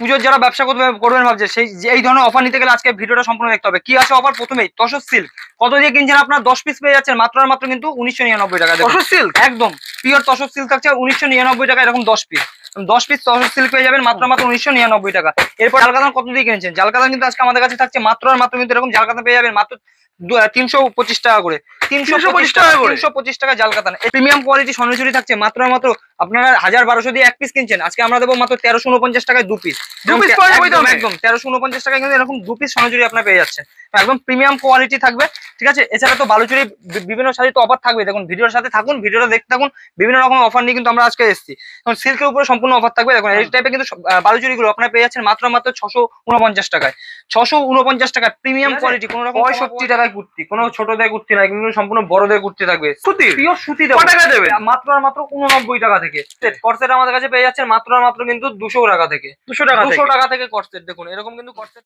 পুজোর যারা ব্যবসা করবেন ভাবছে সেই এই ধরনের অফার নিতে গেলে আজকে ভিডিওটা সম্পূর্ণ দেখতে হবে। কি আছে অফার? প্রথমেই তসর সিল্ক কত দিয়ে কিনছেন আপনার 10 পিস পেয়ে যাচ্ছেন মাত্র আর মাত্র কিন্তু 1999 টাকা। তসর সিল্ক একদম পিওর তসর সিল্ক থাকছে 1999 টাকা, এরকম 10 পিস 10 পিস তসর সিল্ক পেয়ে যাবেন মাত্র মাত্র 1999 টাকা। এরপর জালকাতান কত দিয়ে কিনেছেন? জালকাতান কিন্তু আজকে আমাদের কাছে থাকছে মাত্র আর মাত্র কিন্তু এরকম জালকাতান পেয়ে যাবেন মাত্র 325 টাকা করে। 325 টাকা জালকাতান। প্রিমিয়াম কোয়ালিটি সোনাঝুরি থাকছে মাত্র মাত্র আপনারা 1000-1200 দিয়ে এক পিস কিনছেন, আজকে আমরা দেবো মাত্র 1349 টাকায় 2 পিস। একদম 1349 টাকায় কিন্তু এরকম 2 পিস সোনাঝুরি আপনারা পেয়ে যাচ্ছেন, একদম প্রিমিয়াম কোয়ালিটি থাকবে। ঠিক আছে, এছাড়া তো বালুচুরি বিভিন্ন সাইজে তো অফার থাকবে। দেখুন ভিডিওর সাথে থাকুন, ভিডিওটা দেখতে থাকুন, বিভিন্ন রকম অফার নিয়ে কিন্তু আমরা আজকে এসেছি। কারণ সিল্কের উপরে সম্পূর্ণ অফার থাকবে। দেখুন এই টাইপের কিন্তু বালুচুরি গুলো আপনারা পেয়ে যাচ্ছেন মাত্র মাত্র 649 টাকায়। 649 টাকায় প্রিমিয়াম কোয়ালিটি, কোনো রকম 65 টাকায় কুর্তি, কোনো ছোট দেয় কুর্তি নাই, কিন্তু সম্পূর্ণ বড় দেয় কুর্তি থাকবে। সুতি পিওর সুতি দেবে মাত্র আর মাত্র 89 টাকা থেকে। কর্সেট আমাদের কাছে পেয়ে যাচ্ছেন মাত্র আর মাত্র কিন্তু 200 টাকা থেকে। 200 টাকা থেকে কর্সেট। দেখুন এরকম কিন্তু কর্সেট